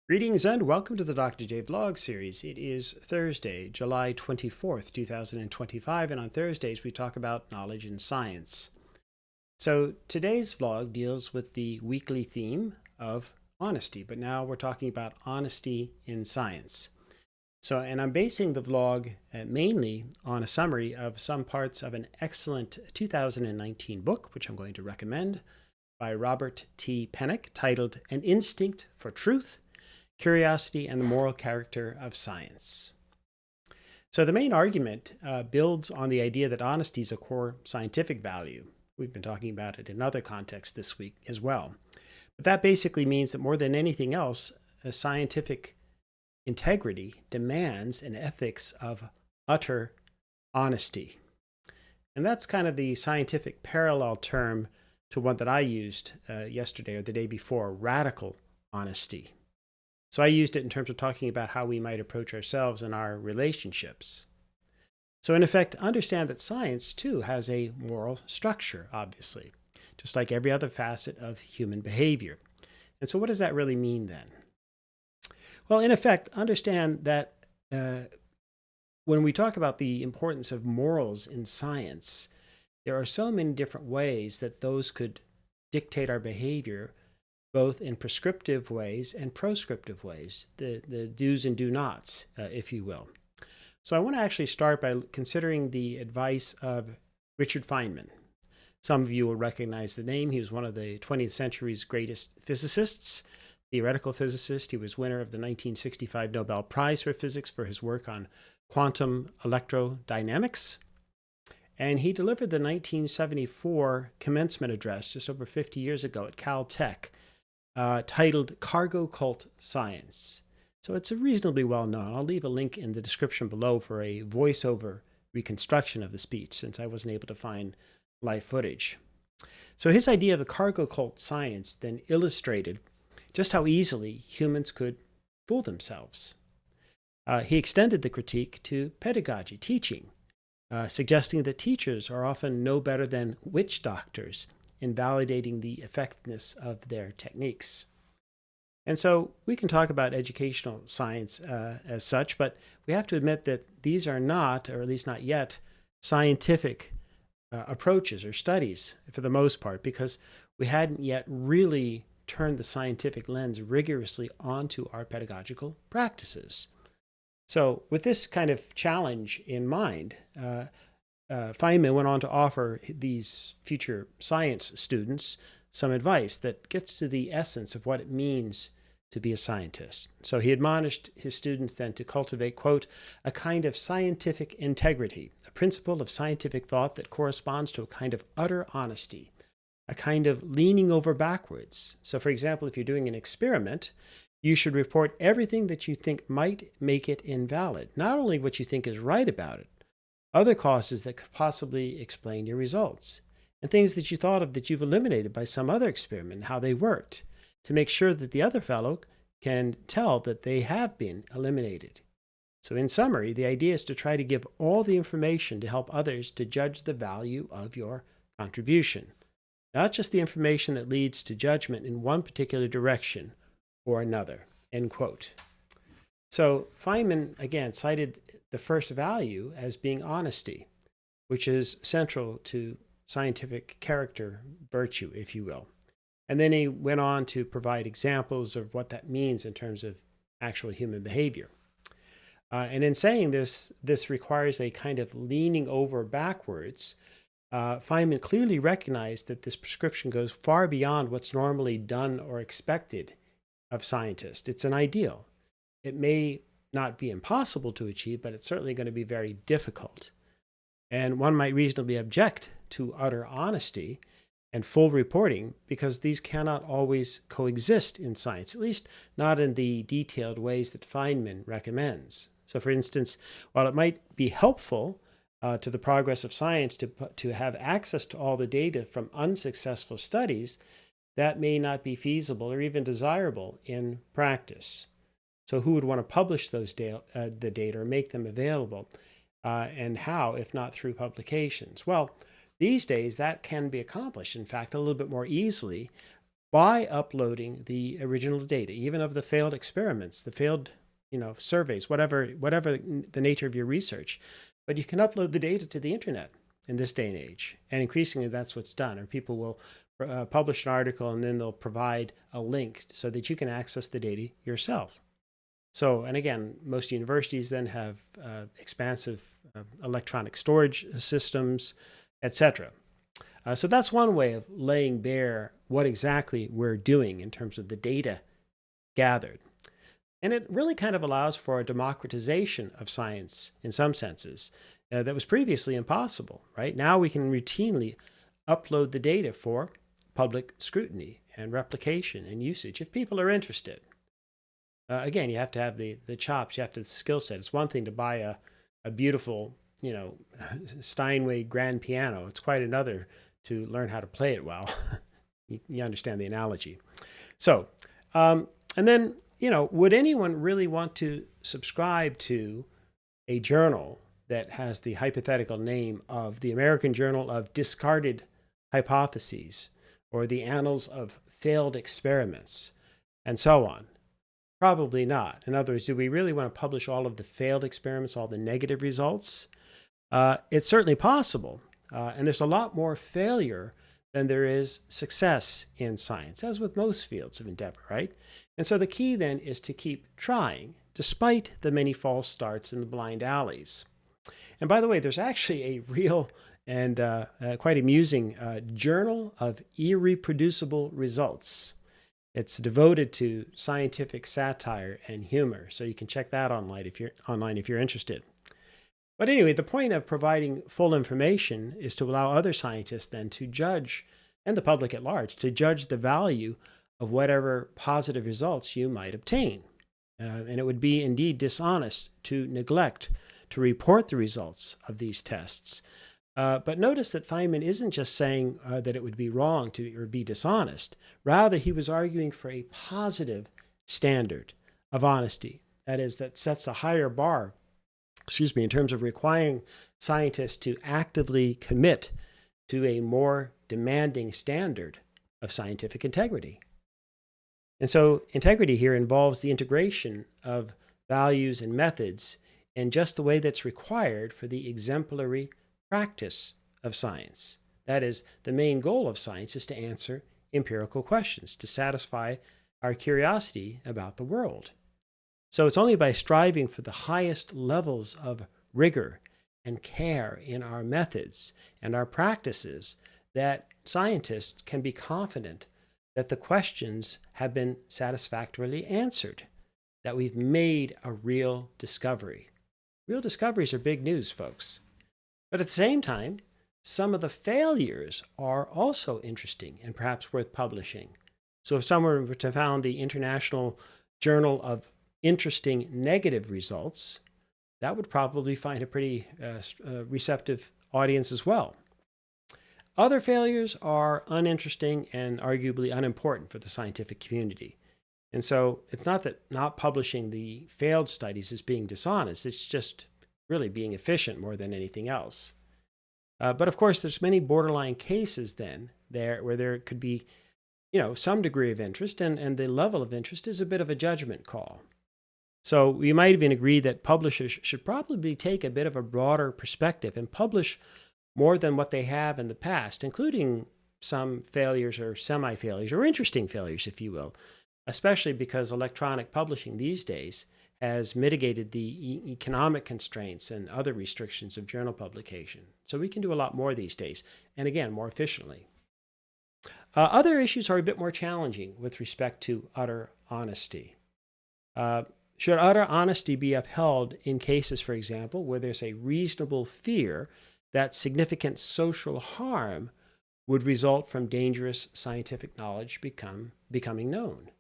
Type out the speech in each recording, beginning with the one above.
Greetings and welcome to the Dr. J Vlog series. It is Thursday, July 24th, 2025, and on Thursdays we talk about knowledge and science. So today's vlog deals with the weekly theme of honesty, but now we're talking about honesty in science. And I'm basing the vlog mainly on a summary of some parts of an excellent 2019 book, which I'm going to recommend, by Robert T. Pennock, titled An Instinct for Truth, Curiosity and the Moral Character of Science. So the main argument builds on the idea that honesty is a core scientific value. We've been talking about it in other contexts this week as well. But that basically means that more than anything else, a scientific integrity demands an ethics of utter honesty. And that's kind of the scientific parallel term to one that I used yesterday or the day before, radical honesty. So I used it in terms of talking about how we might approach ourselves and our relationships. So in effect, understand that science too has a moral structure, obviously, just like every other facet of human behavior. And so what does that really mean then? Well, in effect, understand that when we talk about the importance of morals in science, there are so many different ways that those could dictate our behavior, both in prescriptive ways and proscriptive ways, the do's and do nots, if you will. So I want to actually start by considering the advice of Richard Feynman. Some of you will recognize the name. He was one of the 20th century's greatest physicists, theoretical physicist. He was winner of the 1965 Nobel Prize for Physics for his work on quantum electrodynamics. And he delivered the 1974 commencement address just over 50 years ago at Caltech, titled Cargo Cult Science. So it's a reasonably well known. I'll leave a link in the description below for a voiceover reconstruction of the speech, since I wasn't able to find live footage. So his idea of the cargo cult science then illustrated just how easily humans could fool themselves. He extended the critique to pedagogy, teaching, suggesting that teachers are often no better than witch doctors in validating the effectiveness of their techniques. And so we can talk about educational science as such, but we have to admit that these are not, or at least not yet, scientific approaches or studies for the most part, because we hadn't yet really turned the scientific lens rigorously onto our pedagogical practices. So with this kind of challenge in mind, Feynman went on to offer these future science students some advice that gets to the essence of what it means to be a scientist. So he admonished his students then to cultivate, quote, a kind of scientific integrity, a principle of scientific thought that corresponds to a kind of utter honesty, a kind of leaning over backwards. So for example, if you're doing an experiment, you should report everything that you think might make it invalid, not only what you think is right about it, other causes that could possibly explain your results, and things that you thought of that you've eliminated by some other experiment and how they worked, to make sure that the other fellow can tell that they have been eliminated. So in summary, the idea is to try to give all the information to help others to judge the value of your contribution, not just the information that leads to judgment in one particular direction or another, end quote. So Feynman, again, cited the first value as being honesty, which is central to scientific character virtue, if you will. And then he went on to provide examples of what that means in terms of actual human behavior. And in saying this requires a kind of leaning over backwards. Feynman clearly recognized that this prescription goes far beyond what's normally done or expected of scientists. It's an ideal. It may not be impossible to achieve, but it's certainly going to be very difficult. And one might reasonably object to utter honesty and full reporting because these cannot always coexist in science, at least not in the detailed ways that Feynman recommends. So for instance, while it might be helpful to the progress of science to have access to all the data from unsuccessful studies, that may not be feasible or even desirable in practice. So who would want to publish those the data or make them available? And how, if not through publications? Well, these days that can be accomplished, in fact, a little bit more easily by uploading the original data, even of the failed experiments, the failed surveys, whatever the nature of your research. But you can upload the data to the internet in this day and age. And increasingly, that's what's done. Or people will publish an article and then they'll provide a link so that you can access the data yourself. So, and again, most universities then have expansive electronic storage systems, etc. So that's one way of laying bare what exactly we're doing in terms of the data gathered. And it really kind of allows for a democratization of science in some senses that was previously impossible, right? Now we can routinely upload the data for public scrutiny and replication and usage if people are interested. Again, you have to have the chops, you have to have the skill set. It's one thing to buy a beautiful, Steinway grand piano. It's quite another to learn how to play it well. You understand the analogy. So, and then, would anyone really want to subscribe to a journal that has the hypothetical name of the American Journal of Discarded Hypotheses or the Annals of Failed Experiments and so on? Probably not. In other words, do we really want to publish all of the failed experiments, all the negative results? It's certainly possible. And there's a lot more failure than there is success in science, as with most fields of endeavor, right? And so the key then is to keep trying, despite the many false starts in the blind alleys. And by the way, there's actually a real and quite amusing Journal of Irreproducible Results. It's devoted to scientific satire and humor, so you can check that online if you're interested. But anyway, the point of providing full information is to allow other scientists then to judge, and the public at large, to judge the value of whatever positive results you might obtain. And it would be indeed dishonest to neglect to report the results of these tests. But notice that Feynman isn't just saying that it would be wrong or be dishonest. Rather, he was arguing for a positive standard of honesty. That is, that sets a higher bar, in terms of requiring scientists to actively commit to a more demanding standard of scientific integrity. And so integrity here involves the integration of values and methods in just the way that's required for the exemplary practice of science. That is, the main goal of science is to answer empirical questions, to satisfy our curiosity about the world. So it's only by striving for the highest levels of rigor and care in our methods and our practices that scientists can be confident that the questions have been satisfactorily answered, that we've made a real discovery. Real discoveries are big news, folks. But at the same time, some of the failures are also interesting and perhaps worth publishing. So if someone were to found the International Journal of Interesting Negative Results, that would probably find a pretty receptive audience as well. Other failures are uninteresting and arguably unimportant for the scientific community. And so it's not that not publishing the failed studies is being dishonest, it's just really being efficient more than anything else. But of course, there's many borderline cases then where there could be, some degree of interest, and the level of interest is a bit of a judgment call. So we might even agree that publishers should probably take a bit of a broader perspective and publish more than what they have in the past, including some failures or semi-failures or interesting failures, if you will, especially because electronic publishing these days has mitigated the economic constraints and other restrictions of journal publication. So we can do a lot more these days, and again, more efficiently. Other issues are a bit more challenging with respect to utter honesty. Should utter honesty be upheld in cases, for example, where there's a reasonable fear that significant social harm would result from dangerous scientific knowledge becoming known?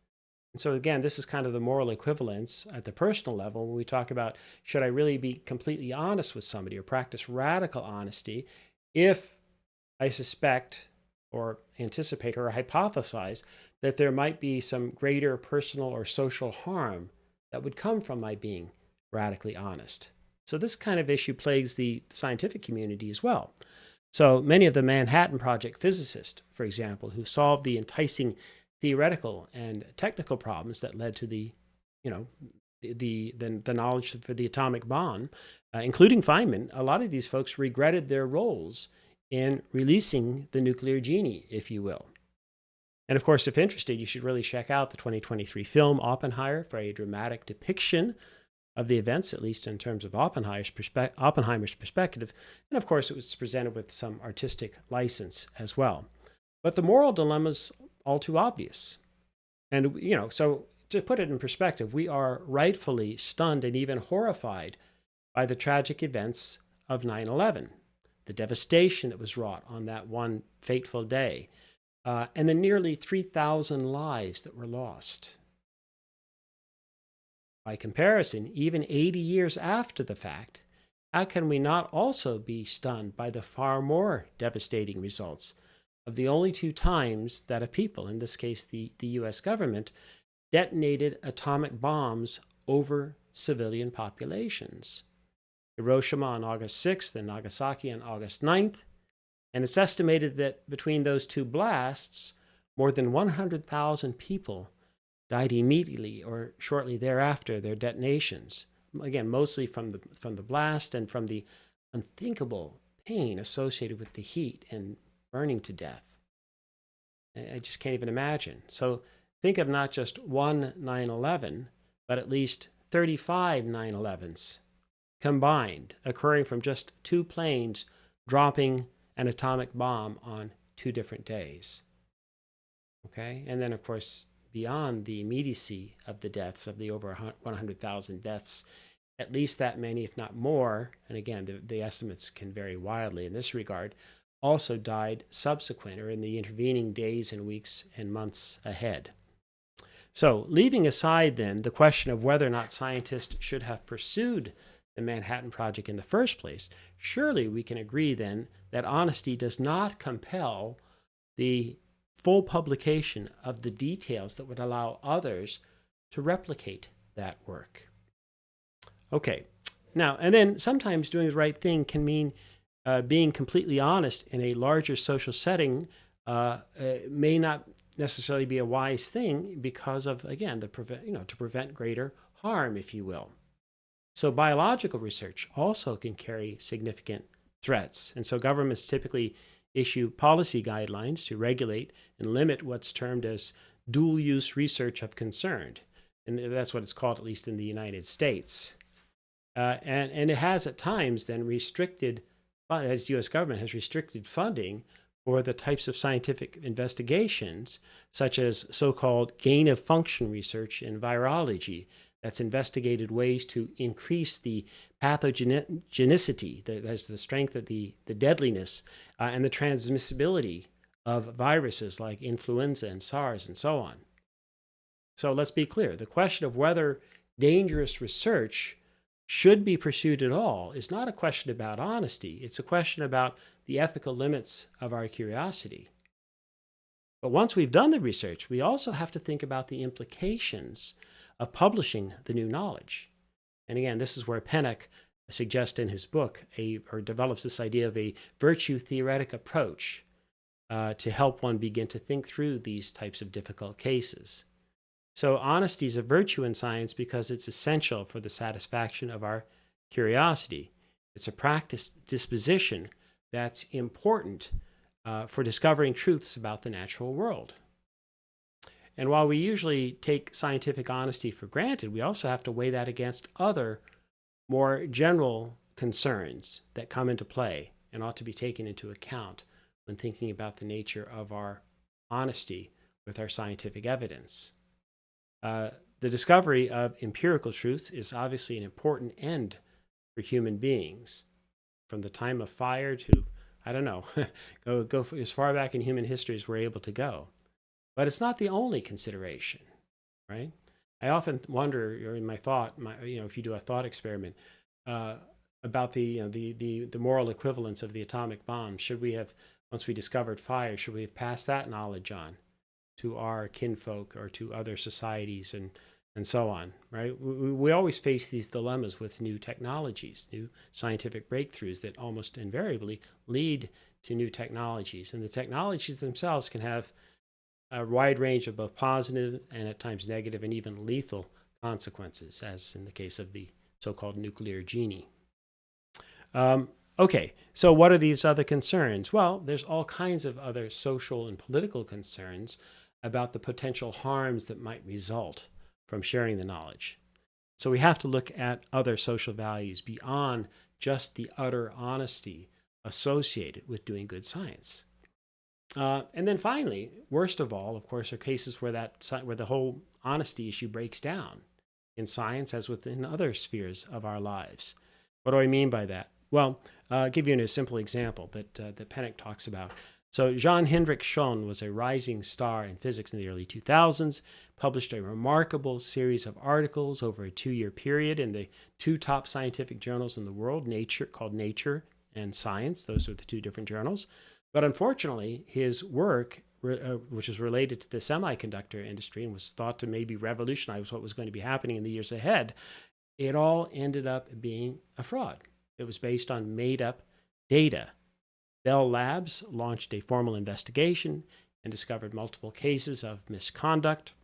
And so again, this is kind of the moral equivalence at the personal level when we talk about, should I really be completely honest with somebody or practice radical honesty if I suspect or anticipate or hypothesize that there might be some greater personal or social harm that would come from my being radically honest? So this kind of issue plagues the scientific community as well. So many of the Manhattan Project physicists, for example, who solved the enticing theoretical and technical problems that led to the, you know, the knowledge for the atomic bomb, including Feynman. A lot of these folks regretted their roles in releasing the nuclear genie, if you will. And of course, if interested, you should really check out the 2023 film Oppenheimer for a dramatic depiction of the events, at least in terms of Oppenheimer's perspective. And of course, it was presented with some artistic license as well. But the moral dilemma's all too obvious. And, so to put it in perspective, we are rightfully stunned and even horrified by the tragic events of 9/11, the devastation that was wrought on that one fateful day, and the nearly 3,000 lives that were lost. By comparison, even 80 years after the fact, how can we not also be stunned by the far more devastating results of the only two times that a people, in this case the US government, detonated atomic bombs over civilian populations? Hiroshima on August 6th and Nagasaki on August 9th. And it's estimated that between those two blasts, more than 100,000 people died immediately or shortly thereafter their detonations. Again, mostly from the blast and from the unthinkable pain associated with the heat and burning to death. I just can't even imagine. So think of not just one 9/11, but at least 35 9/11s combined, occurring from just two planes dropping an atomic bomb on two different days. Okay? And then, of course, beyond the immediacy of the deaths, of the over 100,000 deaths, at least that many, if not more, and again, the estimates can vary wildly in this regard, also died subsequent or in the intervening days and weeks and months ahead. So, leaving aside then the question of whether or not scientists should have pursued the Manhattan Project in the first place, surely we can agree then that honesty does not compel the full publication of the details that would allow others to replicate that work. Okay, now, and then sometimes doing the right thing can mean being completely honest in a larger social setting may not necessarily be a wise thing because of, again, to prevent greater harm, if you will. So biological research also can carry significant threats. And so governments typically issue policy guidelines to regulate and limit what's termed as dual-use research of concern. And that's what it's called, at least in the United States. And it has at times then restricted, as the U.S. government has restricted funding for the types of scientific investigations, such as so-called gain-of-function research in virology, that's investigated ways to increase the pathogenicity, that's the strength of the deadliness, and the transmissibility of viruses like influenza and SARS and so on. So let's be clear. The question of whether dangerous research should be pursued at all is not a question about honesty. It's a question about the ethical limits of our curiosity. But once we've done the research, we also have to think about the implications of publishing the new knowledge. And again, this is where Pennock suggests in his book, or develops this idea of a virtue theoretic approach to help one begin to think through these types of difficult cases. So honesty is a virtue in science because it's essential for the satisfaction of our curiosity. It's a practiced disposition that's important for discovering truths about the natural world. And while we usually take scientific honesty for granted, we also have to weigh that against other more general concerns that come into play and ought to be taken into account when thinking about the nature of our honesty with our scientific evidence. The discovery of empirical truths is obviously an important end for human beings. From the time of fire to, I don't know, go as far back in human history as we're able to go. But it's not the only consideration, right? I often wonder, or in my thought, if you do a thought experiment about the moral equivalence of the atomic bomb. Should we have, once we discovered fire, should we have passed that knowledge on to our kinfolk or to other societies and so on, right? We always face these dilemmas with new technologies, new scientific breakthroughs that almost invariably lead to new technologies. And the technologies themselves can have a wide range of both positive and at times negative and even lethal consequences, as in the case of the so-called nuclear genie. Okay, so what are these other concerns? Well, there's all kinds of other social and political concerns about the potential harms that might result from sharing the knowledge. So we have to look at other social values beyond just the utter honesty associated with doing good science. And then finally, worst of all, of course, are cases where the whole honesty issue breaks down in science as within other spheres of our lives. What do I mean by that? Well, I'll give you a simple example that Pennock talks about. So Jean Hendrik Schon was a rising star in physics in the early 2000s, published a remarkable series of articles over a 2-year period in the 2 top scientific journals in the world, called Nature and Science. Those are the 2 different journals. But unfortunately, his work, which is related to the semiconductor industry and was thought to maybe revolutionize what was going to be happening in the years ahead, it all ended up being a fraud. It was based on made-up data. Bell Labs launched a formal investigation and discovered multiple cases of misconduct,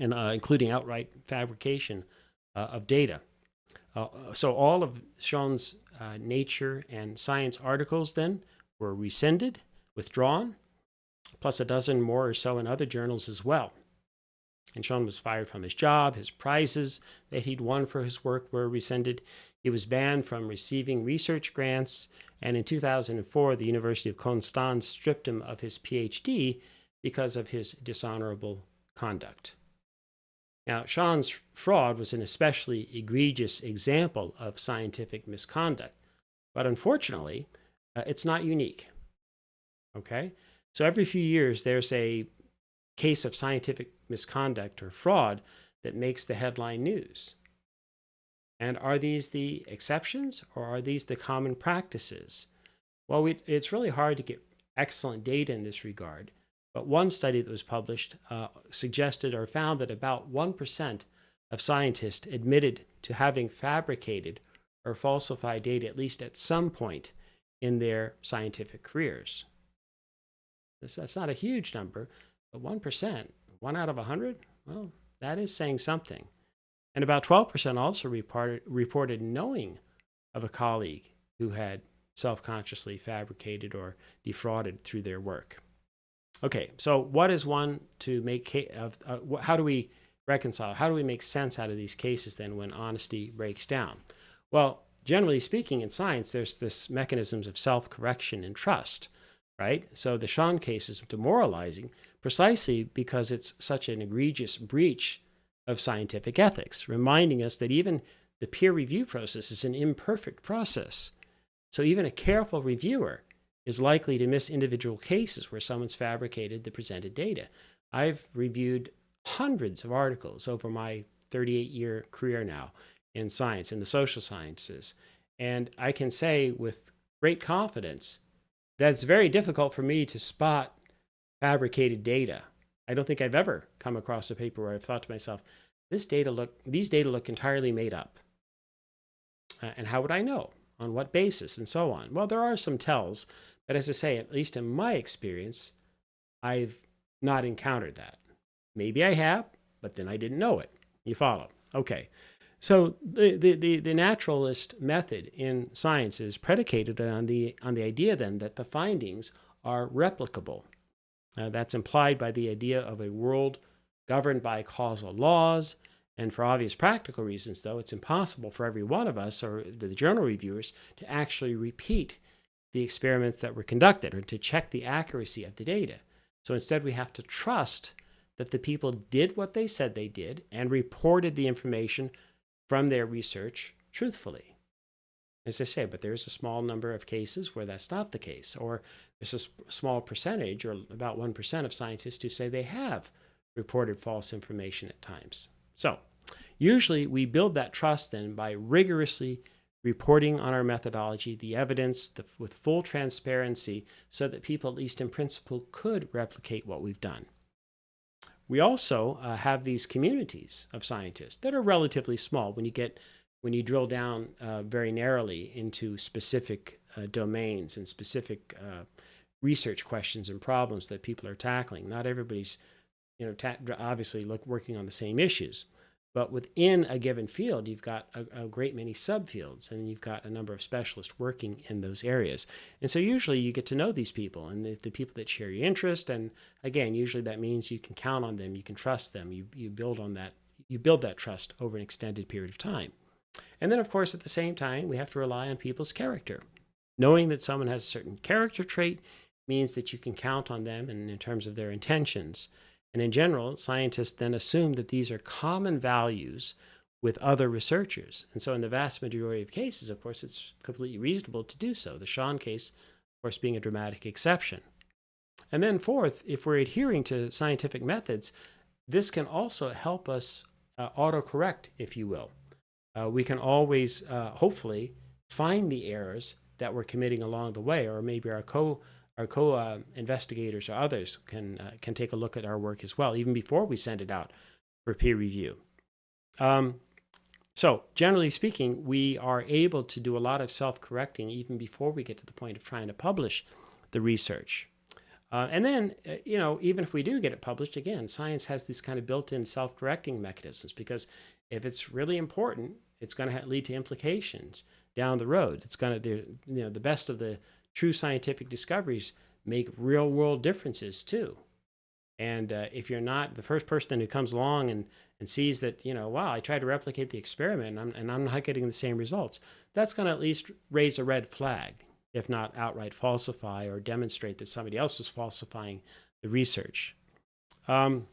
and including outright fabrication of data. So all of Schon's Nature and Science articles then were rescinded, withdrawn, plus a dozen more or so in other journals as well. And Schon was fired from his job. His prizes that he'd won for his work were rescinded. He was banned from receiving research grants. And in 2004, the University of Konstanz stripped him of his PhD because of his dishonorable conduct. Now, Schon's fraud was an especially egregious example of scientific misconduct. But unfortunately, it's not unique. Okay? So every few years, there's a case of scientific misconduct or fraud that makes the headline news. And are these the exceptions or are these the common practices? Well, it's really hard to get excellent data in this regard. But one study that was published suggested or found that about 1% of scientists admitted to having fabricated or falsified data at least at some point in their scientific careers. That's not a huge number, but 1%, 1 out of 100, well, that is saying something. And about 12% also reported knowing of a colleague who had self-consciously fabricated or defrauded through their work. Okay, so what is one to make how do we reconcile? How do we make sense out of these cases then when honesty breaks down? Well, generally speaking, in science, there's this mechanisms of self-correction and trust, right? So the Schon case is demoralizing precisely because it's such an egregious breach of scientific ethics, reminding us that even the peer review process is an imperfect process. So even a careful reviewer is likely to miss individual cases where someone's fabricated the presented data. I've reviewed hundreds of articles over my 38-year career now in science, in the social sciences, and I can say with great confidence that it's very difficult for me to spot fabricated data. I don't think I've ever come across a paper where I've thought to myself, these data look entirely made up. And how would I know? On what basis? And so on. Well, there are some tells, but as I say, at least in my experience, I've not encountered that. Maybe I have, but then I didn't know it. You follow? Okay. So the naturalist method in science is predicated on the idea then that the findings are replicable. That's implied by the idea of a world governed by causal laws. And for obvious practical reasons, though, it's impossible for every one of us or the journal reviewers to actually repeat the experiments that were conducted or to check the accuracy of the data. So instead, we have to trust that the people did what they said they did and reported the information from their research truthfully. As I say, but there's a small number of cases where that's not the case, or there's a small percentage, or about 1% of scientists who say they have reported false information at times. So usually we build that trust then by rigorously reporting on our methodology, the evidence with full transparency so that people, at least in principle, could replicate what we've done. We also have these communities of scientists that are relatively small when you drill down very narrowly into specific domains and specific research questions and problems that people are tackling. Not everybody's, obviously working on the same issues. But within a given field, you've got a great many subfields, and you've got a number of specialists working in those areas. And so usually you get to know these people and the people that share your interest. And again, usually that means you can count on them, you can trust them, you build on that, you build that trust over an extended period of time. And then, of course, at the same time, we have to rely on people's character. Knowing that someone has a certain character trait means that you can count on them and in terms of their intentions. And in general, scientists then assume that these are common values with other researchers. And so in the vast majority of cases, of course, it's completely reasonable to do so. The Sean case, of course, being a dramatic exception. And then fourth, if we're adhering to scientific methods, this can also help us autocorrect, if you will. We can always, hopefully, find the errors that we're committing along the way, or maybe our co-investigators or others can take a look at our work as well, even before we send it out for peer review. So generally speaking, we are able to do a lot of self-correcting even before we get to the point of trying to publish the research. And then, even if we do get it published, again, science has these kind of built-in self-correcting mechanisms, because if it's really important, it's going to lead to implications down the road. It's going to, the best of the true scientific discoveries make real-world differences too. And if you're not the first person who comes along and sees that, wow, I tried to replicate the experiment and I'm not getting the same results, that's going to at least raise a red flag, if not outright falsify or demonstrate that somebody else was falsifying the research. And,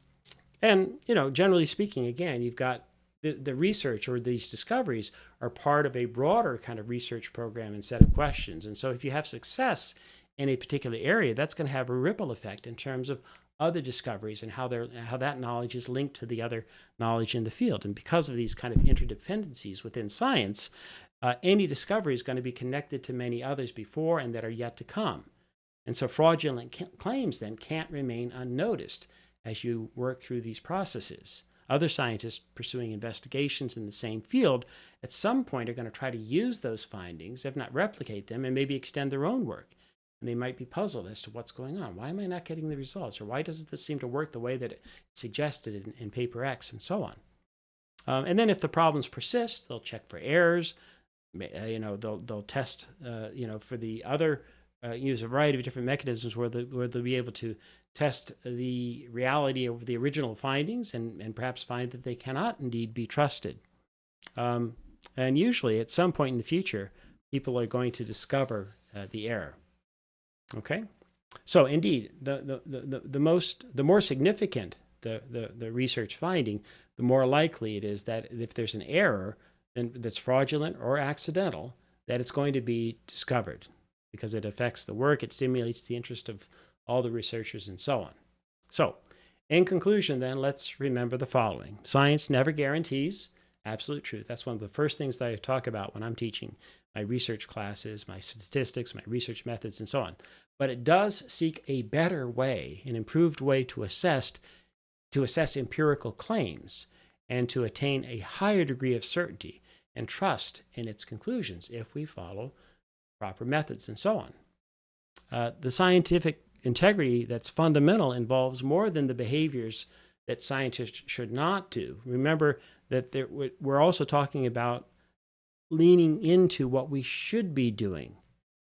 generally speaking, again, you've got the research or these discoveries are part of a broader kind of research program and set of questions. And so if you have success in a particular area, that's going to have a ripple effect in terms of other discoveries and how that knowledge is linked to the other knowledge in the field. And because of these kind of interdependencies within science, any discovery is going to be connected to many others before and that are yet to come. And so fraudulent claims then can't remain unnoticed as you work through these processes. Other scientists pursuing investigations in the same field at some point are going to try to use those findings, if not replicate them, and maybe extend their own work. And they might be puzzled as to what's going on. Why am I not getting the results? Or why doesn't this seem to work the way that it suggested in paper X, and so on? And then if the problems persist, they'll check for errors. They'll test, for the other, use a variety of different mechanisms where they'll be able to test the reality of the original findings and perhaps find that they cannot indeed be trusted. And usually at some point in the future, people are going to discover the error. Okay, so indeed, the more significant the research finding, the more likely it is that if there's an error that's fraudulent or accidental, that it's going to be discovered because it affects the work, it stimulates the interest of all the researchers, and so on. So, in conclusion, then, let's remember the following. Science never guarantees absolute truth. That's one of the first things that I talk about when I'm teaching my research classes, my statistics, my research methods, and so on. But it does seek a better way, an improved way to assess empirical claims and to attain a higher degree of certainty and trust in its conclusions if we follow proper methods and so on. The scientific integrity that's fundamental involves more than the behaviors that scientists should not do. Remember that we're also talking about leaning into what we should be doing,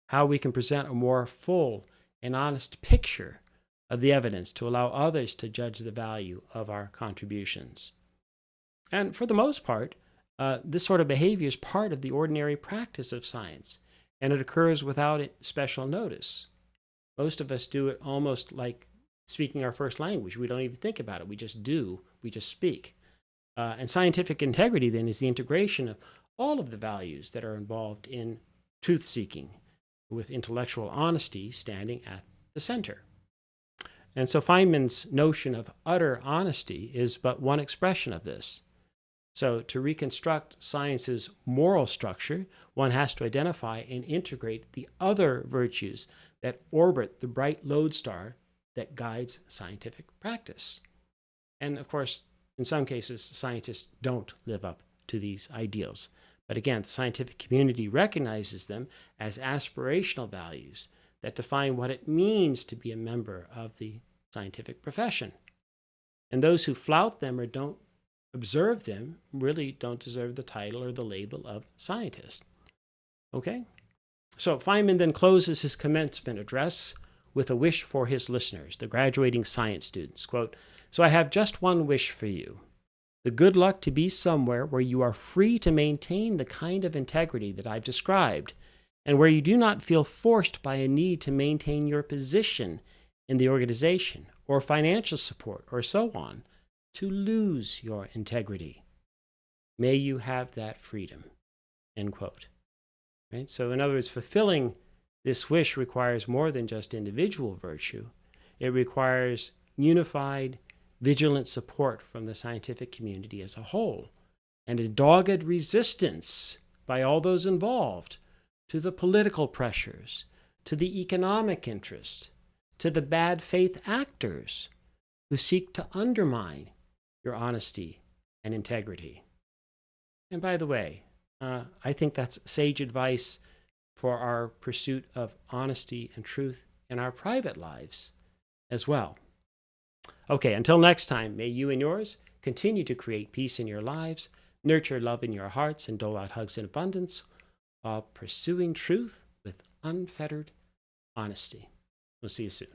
how we can present a more full and honest picture of the evidence to allow others to judge the value of our contributions. And for the most part, this sort of behavior is part of the ordinary practice of science, and it occurs without special notice. Most of us do it almost like speaking our first language. We don't even think about it. We just do. We just speak. And scientific integrity, then, is the integration of all of the values that are involved in truth-seeking, with intellectual honesty standing at the center. And so Feynman's notion of utter honesty is but one expression of this. So to reconstruct science's moral structure, one has to identify and integrate the other virtues that orbit the bright lodestar that guides scientific practice. And of course, in some cases, scientists don't live up to these ideals. But again, the scientific community recognizes them as aspirational values that define what it means to be a member of the scientific profession. And those who flout them or don't observe them really don't deserve the title or the label of scientist. Okay? So Feynman then closes his commencement address with a wish for his listeners, the graduating science students. Quote, "So I have just one wish for you. The good luck to be somewhere where you are free to maintain the kind of integrity that I've described, and where you do not feel forced by a need to maintain your position in the organization or financial support or so on to lose your integrity. May you have that freedom." End quote. Right? So in other words, fulfilling this wish requires more than just individual virtue. It requires unified, vigilant support from the scientific community as a whole, and a dogged resistance by all those involved to the political pressures, to the economic interest, to the bad faith actors who seek to undermine your honesty and integrity. And by the way, I think that's sage advice for our pursuit of honesty and truth in our private lives as well. Okay, until next time, may you and yours continue to create peace in your lives, nurture love in your hearts, and dole out hugs in abundance while pursuing truth with unfettered honesty. We'll see you soon.